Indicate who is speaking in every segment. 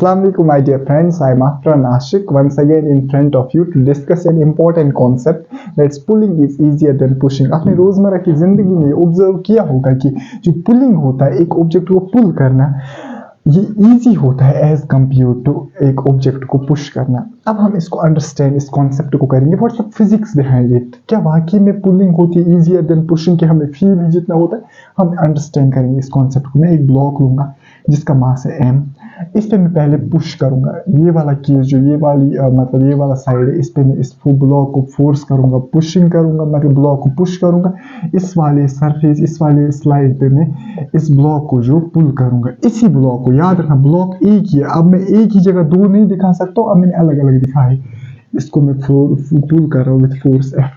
Speaker 1: Assalamualaikum my dear friends, I am Afran Ashik once again in front of you to discuss an important concept that's pulling is easier than pushing। आपने रोजमर्रा की जिंदगी में observe किया होगा कि जो पुलिंग होता है, एक ऑब्जेक्ट को पुल करना, ये इजी होता है एज कम्पेयर टू एक ऑब्जेक्ट को पुश करना। अब हम इसको अंडरस्टैंड, इस कॉन्सेप्ट को करेंगे। What's the physics behind it, क्या वाकई में पुलिंग होती है इजियर देन पुशिंग, के हमें फील ही जितना होता है, हम अंडरस्टैंड करेंगे इस कॉन्सेप्ट को। मैं एक ब्लॉक लूंगा जिसका मास है m, इस पे मैं पहले पुश करूंगा। ये वाला केस जो ये वाली मतलब ये वाला साइड है, इस पे मैं इस ब्लॉक को फोर्स करूंगा, पुशिंग करूंगा, मतलब ब्लॉक को पुश करूंगा। इस वाले सरफेस, इस वाले स्लाइड पे मैं इस ब्लॉक को जो पुल करूंगा, इसी ब्लॉक को याद रखना, ब्लॉक एक ही है। अब मैं एक ही जगह दो नहीं दिखा सकता, अब मैंने अलग अलग दिखाए। इसको मैं पुल कर रहा हूँ विद फोर्स F,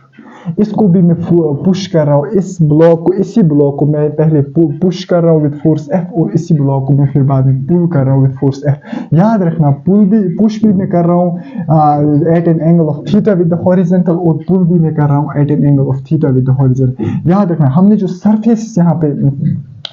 Speaker 1: इसको भी मैं पुश कर रहा हूँ। इस ब्लॉक को, इसी ब्लॉक को मैं पहले पुश कर रहा हूँ विद फोर्स F, और इसी ब्लॉक को मैं फिर बाद में पुल कर रहा हूँ विद फोर्स F। याद रखना, पुश भी मैं कर रहा हूँ at an angle of theta with the horizontal, और पुल भी मैं कर रहा हूँ at an angle of theta with the horizontal. याद रखना, हमने जो सरफेस यहाँ पे,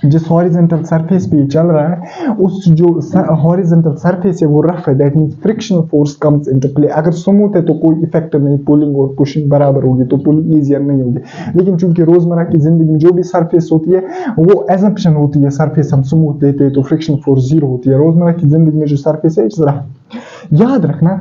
Speaker 1: जिस हॉरिजॉन्टल सरफेस पे चल रहा है, उस जो हॉरिजॉन्टल सरफेस है वो रफ है, that means frictional force comes into play. अगर स्मूथ है तो कोई इफेक्ट नहीं, पुलिंग और पुशिंग बराबर होगी, तो पुलिंग इजियर नहीं होगी। लेकिन चूंकि रोजमर्रा की जिंदगी में जो भी सरफेस होती है वो एजम्पशन होती है, सरफेस हम स्मूथ लेते हैं तो फ्रिक्शनल फोर्स जीरो होती है। रोजमर्रा की जिंदगी में जो सरफेस है इट्स रफ। याद रखना,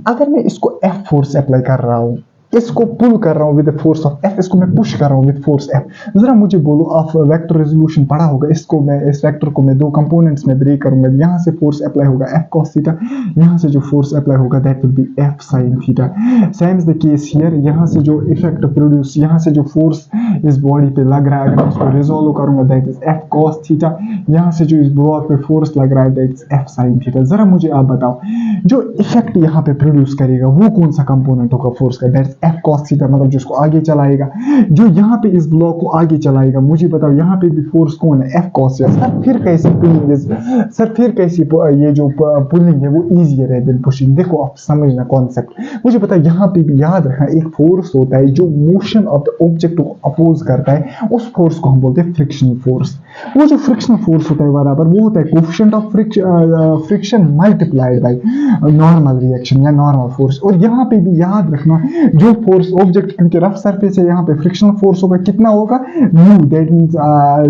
Speaker 1: अगर मैं इसको F फोर्स अप्लाई कर रहा हूँ, इसको पुल कर रहा हूँ विद फोर्स ऑफ F, इसको मैं पुश कर रहा हूँ विद फोर्स F। जरा मुझे बोलो, आप वेक्टर रेजोल्यूशन पढ़ा होगा, इसको मैं, इस वेक्टर को मैं दो कंपोनेंट्स में ब्रेक करूंगा। यहाँ से फोर्स अप्लाई होगा F cos थीटा, यहाँ से जो फोर्स अप्लाई होगा that will be F sin theta. Same is the case here, यहाँ से जो इफेक्ट प्रोड्यूस, यहाँ से जो फोर्स इस बॉडी पे लग रहा है, अगर मैं इसको रिजोल्व करूंगा that is F cos theta. यहाँ से जो इस ब्लॉक पे फोर्स लग रहा है that is F sin theta. जरा मुझे आप बताओ, जो इफेक्ट यहाँ पे प्रोड्यूस करेगा वो कौन सा कंपोनेंट होगा फोर्स का, that is F cos theta, मतलब जिसको आगे चलाएगा, जो यहाँ पे इस ब्लॉक को आगे चलाएगा। मुझे बताओ यहाँ पे भी फोर्स कौन है, F cos थीटा। सर फिर कैसी पुलिंग, सर फिर कैसी ये जो पुलिंग है वो इजियर है देन पुशिंग। देखो आप समझना कॉन्सेप्ट, मुझे पता है यहाँ पे भी याद रखना, एक फोर्स होता है जो मोशन ऑफ द ऑब्जेक्ट को अपोज करता है, उस फोर्स को हम बोलते हैं फ्रिक्शनल फोर्स। वो जो फ्रिक्शनल फोर्स होता है बराबर वो होता है coefficient of friction multiplied by normal reaction या नॉर्मल फोर्स। और यहाँ पे भी याद रखना, जो फोर्स ऑब्जेक्ट क्योंकि रफ सरफेस है, यहाँ पे फ्रिक्शनल फोर्स होगा, कितना होगा mu, that means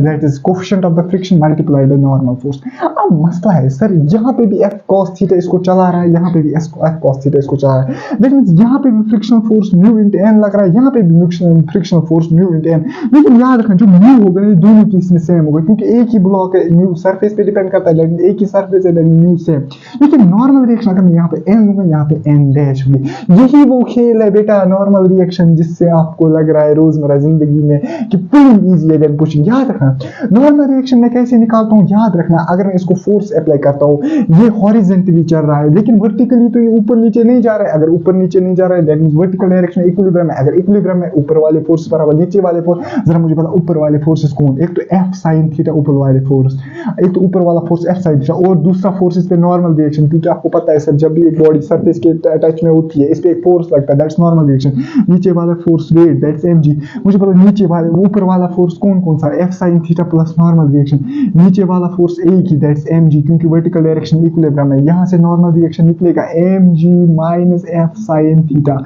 Speaker 1: that is coefficient of the friction multiplied by normal force. अब मसला है सर, यहाँ पे भी F cos थीटा इसको चला रहा है, यहाँ पे भी F cos थीटा इसको चला रहा है, दैट मींस यहाँ पे भी frictional force mu into n लग रहा है, यहाँ पे भी frictional force mu into n। लेकिन याद रखना, जो म्यू होगा ये दोनों केस में सेम होगा, क्योंकि एक ही ब्लॉक है, म्यू सरफेस पे डिपेंड करता है, लेकिन एक ही सरफेस है, लेकिन म्यू सेम। लेकिन नॉर्मल रिएक्शन अगर मैं यहाँ पे n लूंगा, यहाँ पे n डैश होगी। यही वो खेल है बेटा, नॉर्मल रिएक्शन, जिससे आपको लग रहा है रोजमर्रा जिंदगी में कि पुलिंग इजी है देन पुशिंग। याद रखना, नॉर्मल रिएक्शन में कैसे निकालता हूँ, याद रखना, अगर मैं इसको फोर्स अप्लाई करता हूँ, ये हॉरिजॉन्टली चल रहा है, लेकिन वर्टिकली तो ये ऊपर नीचे नहीं जा रहा है। अगर ऊपर नीचे नहीं जा रहा है that means vertical direction equilibrium है। अगर इक्विलिब्रियम है, ऊपर वाले फोर्स बराबर नीचे वाले फोर्स। जरा मुझे पता ऊपर वाले फोर्सेस कौन, एक तो F sin थीटा ऊपर वाले फोर्स, एक तो ऊपर वाला फोर्स F sin थीटा, और दूसरा फोर्स इस पे नॉर्मल रिएक्शन, क्योंकि आपको पता है सर, जब भी एक बॉडी सरफेस के टच में होती है, इस पे एक फोर्स लगता है, दैट्स नॉर्मल रिएक्शन। नीचे वाला फोर्स वेट, दैट्स mg। मुझे पता नीचे वाले, ऊपर वाला फोर्स कौन कौन सा, F sin theta plus normal reaction. नीचे वाला फोर्स एक ही, दैट्स mg, क्योंकि वर्टिकल डायरेक्शन इक्विलिब्रियम है। यहाँ से नॉर्मल रिएक्शन निकलेगा mg minus F sin theta.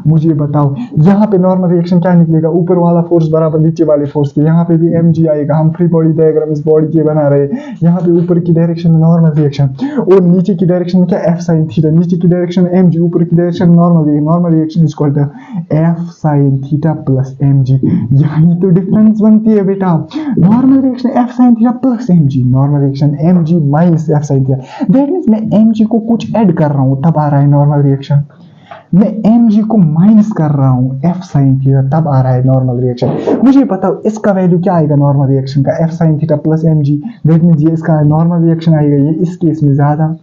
Speaker 1: मुझे बताओ यहाँ पे नॉर्मल रिएक्शन क्या निकलेगा, ऊपर वाला फोर्स बराबर नीचे वाले फोर्स के, यहाँ पे भी mg आएगा। हम फ्री बॉडी डायग्राम इस बॉडी के बना रहे हैं, यहाँ पे ऊपर की डायरेक्शन में नॉर्मल रिएक्शन, और नीचे की डायरेक्शन में क्या F sin थीटा, नीचे की डायरेक्शन में mg, ऊपर की direction normal reaction is called F sin theta plus mg। यही तो डिफरेंस बनती है बेटा, normal reaction F sin theta plus mg, normal reaction mg minus F sin theta. That means मैं mg को कुछ ऐड कर रहा हूँ तब आ रहा है नॉर्मल रिएक्शन, मैं mg को माइनस कर रहा हूँ F sin थीटा तब आ रहा है नॉर्मल रिएक्शन। मुझे बताओ इसका वैल्यू क्या आएगा नॉर्मल रिएक्शन का, F sin theta plus mg। That means ये इसका नॉर्मल रिएक्शन आएगा, ये इस केस में ज्यादा,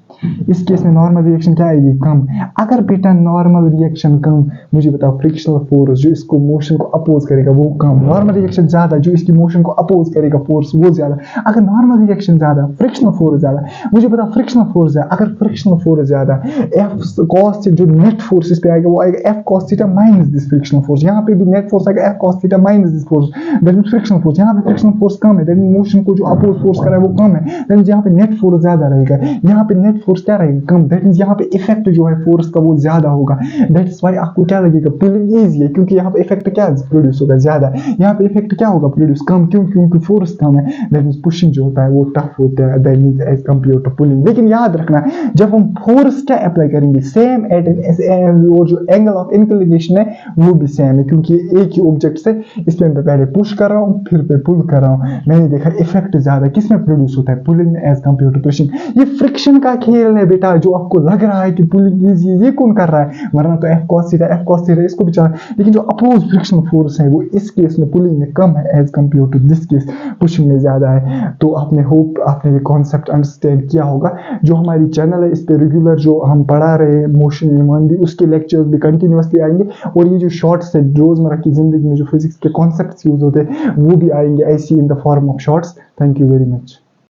Speaker 1: इस केस में नॉर्मल रिएक्शन क्या आएगी, कम। अगर बेटा नॉर्मल रिएक्शन कम, मुझे बताओ फ्रिक्शनल फोर्स जो इसको मोशन को अपोज करेगा वो कम, नॉर्मल रिएक्शन ज्यादा, जो इसकी मोशन को अपोज करेगा फोर्स वो ज्यादा। अगर नॉर्मल रिएक्शन ज्यादा, फ्रिक्शनल फोर्स ज्यादा, मुझे बताओ फ्रिक्शनल फोर्स ज्यादा। अगर फ्रिक्शनल फोर्स ज्यादा, F cos थीटा जो नेट फोर्स इस पे आएगा वो आएगा F cos theta minus this frictional force. यहाँ पे भी नेट फोर्स आएगा F cos theta minus this force, that means frictional force. यहाँ पे फ्रिक्शनल फोर्स कम है, दैट मींस मोशन को जो अपोज फोर्स कर रहा है वो कम है, दैट मींस यहाँ पे नेट फोर्स ज्यादा रहेगा। यहाँ पे नेट फोर्स क्या रहेगा, कम। दैट मीन्स यहाँ पे इफेक्ट जो है फोर्स का वो ज्यादा होगा। दैट इज वाई आपको क्या लगेगा पुलिंग ईजी है, क्योंकि यहाँ पे इफेक्ट क्या प्रोड्यूस होगा, ज्यादा। यहाँ पे इफेक्ट क्या होगा प्रोड्यूस, कम। क्यों, क्योंकि फोर्स कम है। दैट मीन्स पुशिंग जो होता है वो टफ होता है, that means as compare to pulling. लेकिन याद रखना, जब हम फोर्स क्या अप्लाई करेंगे, सेम एट वो जो एंगल ऑफ इंक्लिनेशन है वो भी सेम है, क्योंकि एक ही ऑब्जेक्ट से इसमें मैं पहले पुश कर रहा हूँ फिर पे पुल कर रहा हूँ। मैंने देखा इफेक्ट ज्यादा किसमें प्रोड्यूस होता है, पुलिंग में एज कम्पेयर टू पुशिंग। ये फ्रिक्शन का खेल है बेटा, जो आपको लग रहा है कि पुलिंग इजी है, ये कौन कर रहा है, वरना तो एफ कॉस थीटा इसको भी चाह। लेकिन जो अपोज फ्रिक्शन फोर्स है वो इस केस में पुलिंग में कम है as compare to this case pushing में ज्यादा है। तो आपने होप आपने ये कॉन्सेप्ट अंडरस्टैंड किया होगा। जो हमारी चैनल है इस पे रेगुलर जो हम पढ़ा रहे हैं मोशन इन भी, उसके लेक्चर्स भी कंटिन्यूसली आएंगे, और ये जो शॉर्ट्स है रोजमर्रा की जिंदगी में जो फिजिक्स के कॉन्सेप्ट्स यूज होते हैं वो भी आएंगे ऐसी in the form of shorts. Thank you very much.